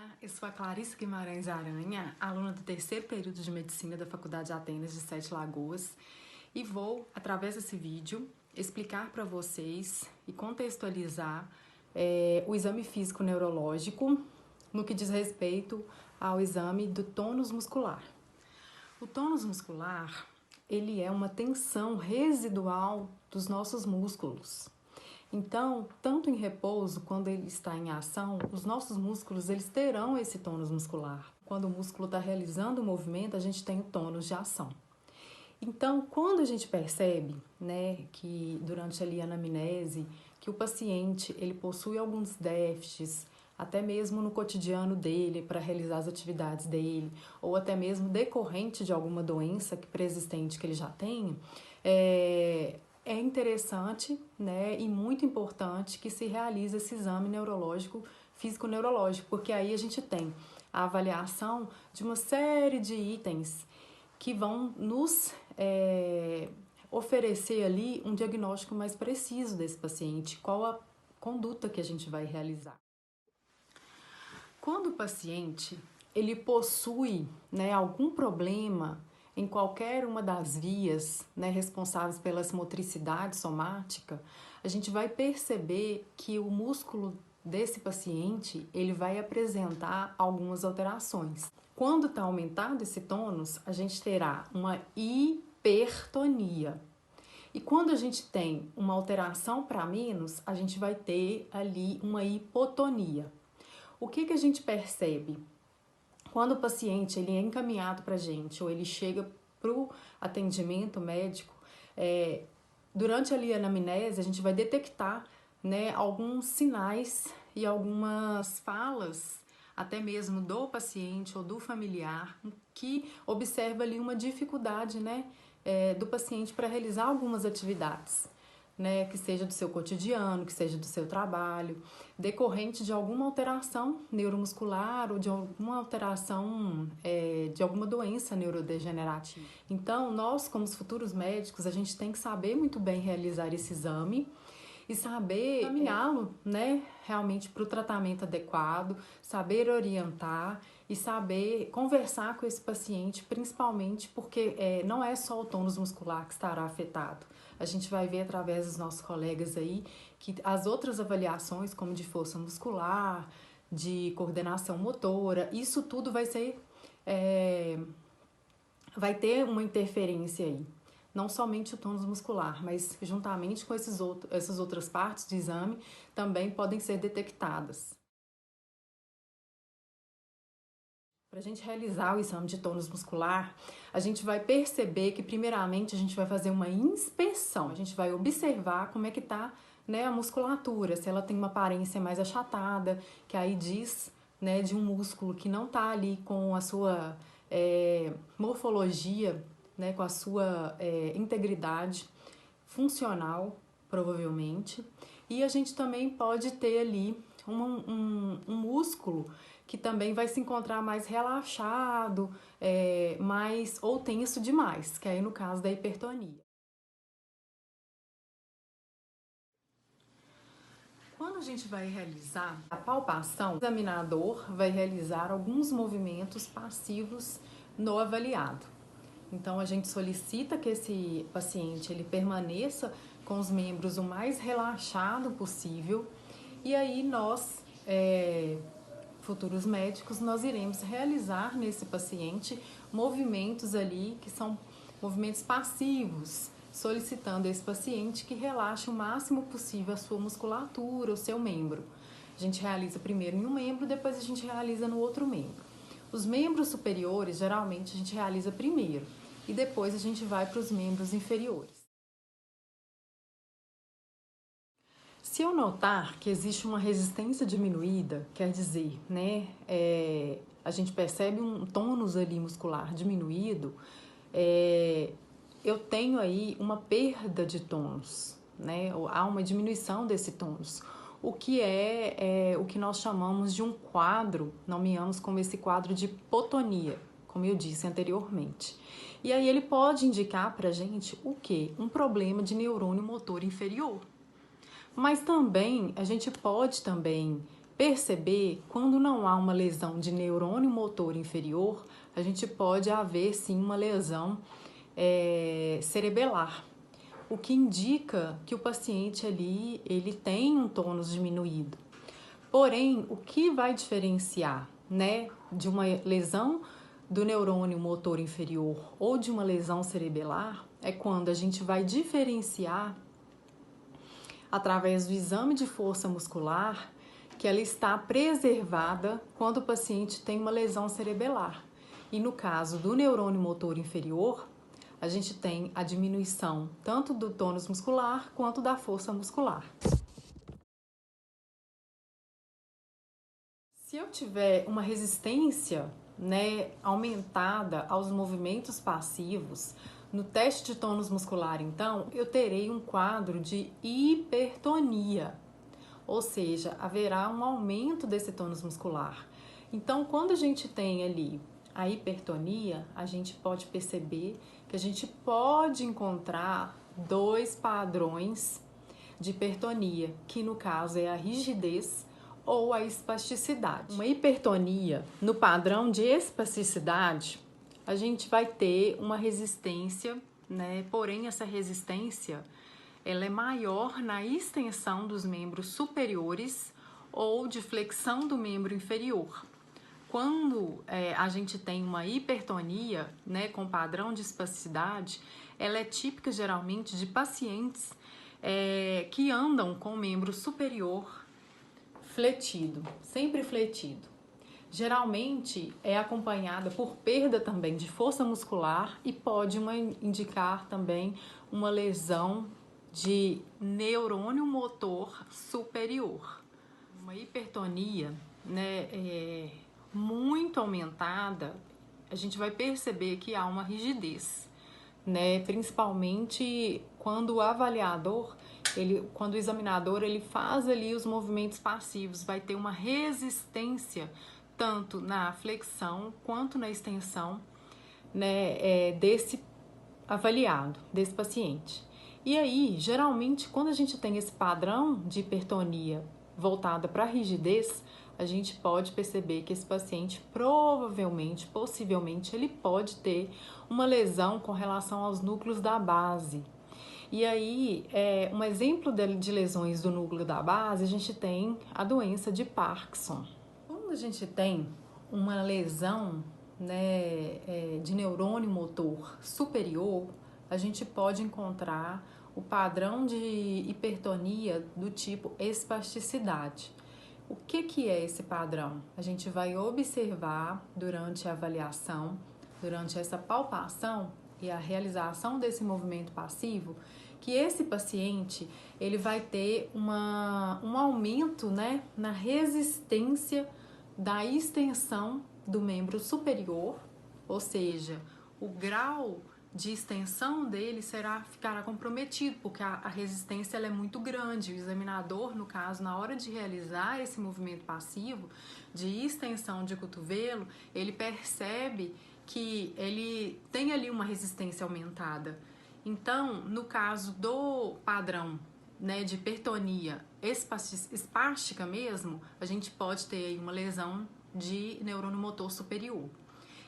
Olá, eu sou a Clarice Guimarães Aranha, aluna do terceiro período de Medicina da Faculdade de Atenas de Sete Lagoas, e vou, através desse vídeo, explicar para vocês e contextualizar o exame físico neurológico no que diz respeito ao exame do tônus muscular. O tônus muscular, ele é uma tensão residual dos nossos músculos. Então, tanto em repouso, quando ele está em ação, os nossos músculos eles terão esse tônus muscular. Quando o músculo está realizando o movimento, a gente tem o tônus de ação. Então, quando a gente percebe, que durante ali a anamnese, que o paciente ele possui alguns déficits, até mesmo no cotidiano dele, para realizar as atividades dele, ou até mesmo decorrente de alguma doença pré-existente que ele já tem, é interessante, e muito importante que se realize esse exame neurológico, físico-neurológico, porque aí a gente tem a avaliação de uma série de itens que vão nos oferecer ali um diagnóstico mais preciso desse paciente, qual a conduta que a gente vai realizar. Quando o paciente ele possui algum problema em qualquer uma das vias responsáveis pela motricidade somática, a gente vai perceber que o músculo desse paciente ele vai apresentar algumas alterações. Quando está aumentado esse tônus, a gente terá uma hipertonia. E quando a gente tem uma alteração para menos, a gente vai ter ali uma hipotonia. O que a gente percebe? Quando o paciente ele é encaminhado para a gente ou ele chega para o atendimento médico, durante ali a anamnese a gente vai detectar alguns sinais e algumas falas, até mesmo do paciente ou do familiar, que observa ali uma dificuldade do paciente para realizar algumas atividades. Que seja do seu cotidiano, que seja do seu trabalho, decorrente de alguma alteração neuromuscular ou de alguma alteração de alguma doença neurodegenerativa. Então, nós, como os futuros médicos, a gente tem que saber muito bem realizar esse exame e saber encaminhá-lo, realmente para o tratamento adequado, saber orientar e saber conversar com esse paciente, principalmente porque não é só o tônus muscular que estará afetado. A gente vai ver através dos nossos colegas aí que as outras avaliações, como de força muscular, de coordenação motora, isso tudo vai ter uma interferência aí. Não somente o tônus muscular, mas juntamente com essas outras partes do exame também podem ser detectadas. Para a gente realizar o exame de tônus muscular, a gente vai perceber que primeiramente a gente vai fazer uma inspeção, a gente vai observar como é que está a musculatura, se ela tem uma aparência mais achatada, que aí diz de um músculo que não está ali com a sua morfologia, com a sua integridade funcional, provavelmente. E a gente também pode ter ali um músculo que também vai se encontrar mais relaxado, mais ou tenso demais, que aí no caso da hipertonia. Quando a gente vai realizar a palpação, o examinador vai realizar alguns movimentos passivos no avaliado. Então, a gente solicita que esse paciente ele permaneça com os membros o mais relaxado possível e aí nós, futuros médicos, nós iremos realizar nesse paciente movimentos ali que são movimentos passivos, solicitando a esse paciente que relaxe o máximo possível a sua musculatura, o seu membro. A gente realiza primeiro em um membro, depois a gente realiza no outro membro. Os membros superiores, geralmente, a gente realiza primeiro e depois a gente vai para os membros inferiores. Se eu notar que existe uma resistência diminuída, quer dizer, a gente percebe um tônus ali muscular diminuído, eu tenho aí uma perda de tônus, há uma diminuição desse tônus. O que é o que nós chamamos de um quadro, nomeamos como esse quadro de hipotonia, como eu disse anteriormente. E aí ele pode indicar pra gente o quê? Um problema de neurônio motor inferior. Mas também, a gente pode também perceber quando não há uma lesão de neurônio motor inferior, a gente pode haver sim uma lesão cerebelar, o que indica que o paciente ali ele tem um tônus diminuído. Porém, o que vai diferenciar, né, de uma lesão do neurônio motor inferior ou de uma lesão cerebelar é quando a gente vai diferenciar através do exame de força muscular que ela está preservada quando o paciente tem uma lesão cerebelar. E no caso do neurônio motor inferior, a gente tem a diminuição tanto do tônus muscular quanto da força muscular. Se eu tiver uma resistência, né, aumentada aos movimentos passivos, no teste de tônus muscular, então, eu terei um quadro de hipertonia, ou seja, haverá um aumento desse tônus muscular. Então, quando a gente tem ali a hipertonia, a gente pode perceber que a gente pode encontrar dois padrões de hipertonia, que no caso é a rigidez ou a espasticidade. Uma hipertonia no padrão de espasticidade, a gente vai ter uma resistência, né? Porém, essa resistência ela é maior na extensão dos membros superiores ou de flexão do membro inferior. Quando a gente tem uma hipertonia, né, com padrão de espasticidade, ela é típica geralmente de pacientes que andam com o membro superior fletido, sempre fletido. Geralmente é acompanhada por perda também de força muscular e pode indicar também uma lesão de neurônio motor superior. Uma hipertonia, né, muito aumentada, a gente vai perceber que há uma rigidez, né, principalmente quando o avaliador, quando o examinador ele faz ali os movimentos passivos, vai ter uma resistência tanto na flexão quanto na extensão, né, desse avaliado, desse paciente. E aí, geralmente, quando a gente tem esse padrão de hipertonia voltada para a rigidez, a gente pode perceber que esse paciente provavelmente, possivelmente, ele pode ter uma lesão com relação aos núcleos da base. E aí, um exemplo de lesões do núcleo da base, a gente tem a doença de Parkinson. Quando a gente tem uma lesão, né, de neurônio motor superior, a gente pode encontrar o padrão de hipertonia do tipo espasticidade. O que é esse padrão? A gente vai observar durante a avaliação, durante essa palpação e a realização desse movimento passivo, que esse paciente ele vai ter um aumento, né, na resistência da extensão do membro superior, ou seja, o grau de extensão dele ficará comprometido, porque a resistência ela é muito grande. O examinador, no caso, na hora de realizar esse movimento passivo de extensão de cotovelo, ele percebe que ele tem ali uma resistência aumentada. Então, no caso do padrão, né, de hipertonia espástica mesmo, a gente pode ter aí uma lesão de neurônio motor superior.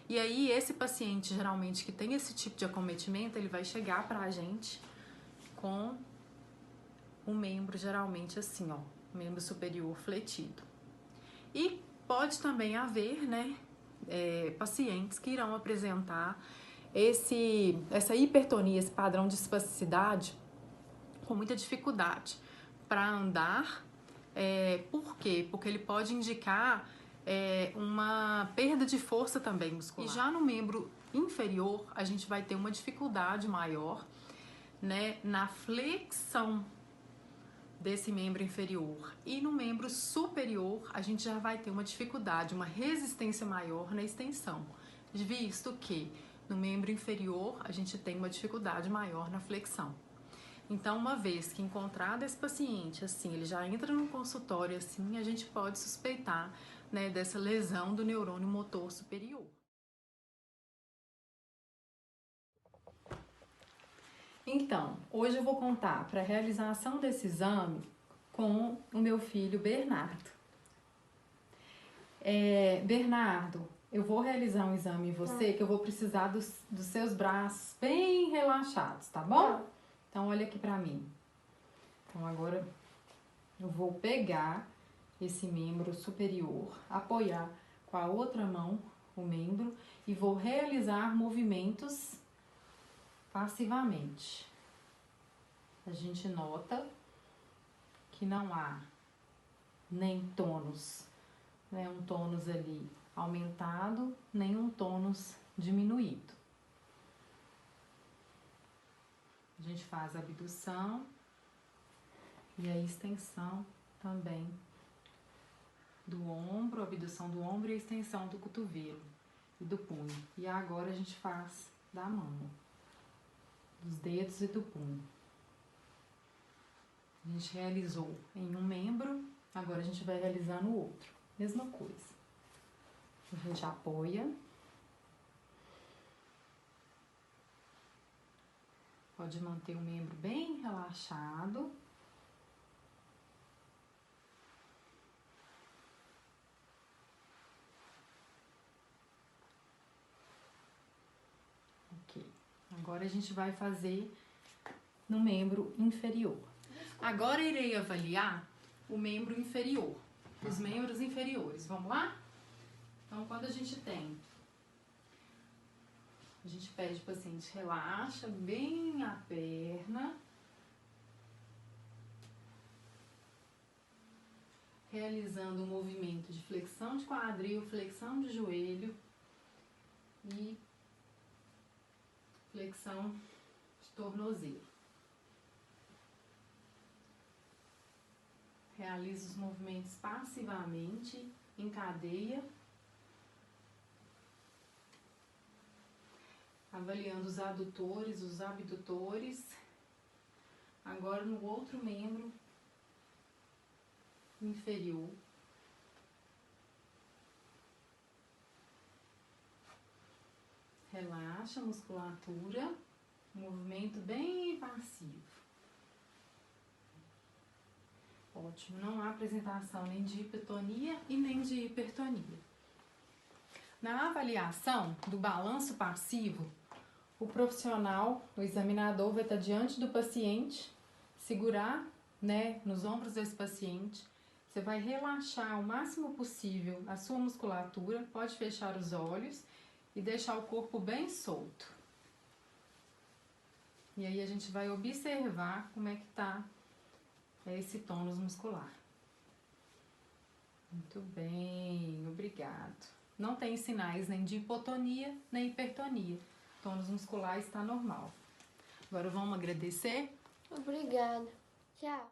E aí, esse paciente, geralmente, que tem esse tipo de acometimento, ele vai chegar pra gente com o membro, geralmente, assim, ó, membro superior fletido. E pode também haver, né, pacientes que irão apresentar essa hipertonia, esse padrão de espasticidade com muita dificuldade para andar. Por quê? Porque ele pode indicar uma perda de força também muscular. E já no membro inferior, a gente vai ter uma dificuldade maior, né, na flexão desse membro inferior. E no membro superior, a gente já vai ter uma dificuldade, uma resistência maior na extensão, visto que no membro inferior, a gente tem uma dificuldade maior na flexão. Então, uma vez que encontrado esse paciente, assim, ele já entra no consultório, assim, a gente pode suspeitar, né, dessa lesão do neurônio motor superior. Então, hoje eu vou contar para a realização desse exame com o meu filho Bernardo. Bernardo, eu vou realizar um exame em você que eu vou precisar dos seus braços bem relaxados, tá bom? Tá. Então olha aqui pra mim. Então agora eu vou pegar esse membro superior, apoiar com a outra mão o membro e vou realizar movimentos passivamente. A gente nota que não há nem tônus, né, um tônus ali aumentado, nem um tônus diminuído. A gente faz a abdução e a extensão também do ombro, a abdução do ombro e a extensão do cotovelo e do punho. E agora a gente faz da mão, dos dedos e do punho. A gente realizou em um membro, agora a gente vai realizar no outro. Mesma coisa. A gente apoia. Pode manter o membro bem relaxado. Ok. Agora a gente vai fazer no membro inferior. Agora irei avaliar o membro inferior, os membros inferiores. Vamos lá? Então, quando a gente pede para o paciente relaxa bem a perna, realizando um movimento de flexão de quadril, flexão de joelho e flexão de tornozelo. Realiza os movimentos passivamente, em cadeia, avaliando os adutores, os abdutores. Agora no outro membro inferior. Relaxa a musculatura, movimento bem passivo. Ótimo, não há apresentação nem de hipotonia e nem de hipertonia. Na avaliação do balanço passivo, o profissional, o examinador, vai estar diante do paciente, segurar, né, nos ombros desse paciente. Você vai relaxar o máximo possível a sua musculatura, pode fechar os olhos e deixar o corpo bem solto. E aí a gente vai observar como é que tá esse tônus muscular. Muito bem, obrigado. Não tem sinais nem de hipotonia nem hipertonia. O tônus muscular está normal. Agora vamos agradecer? Obrigada. Tchau.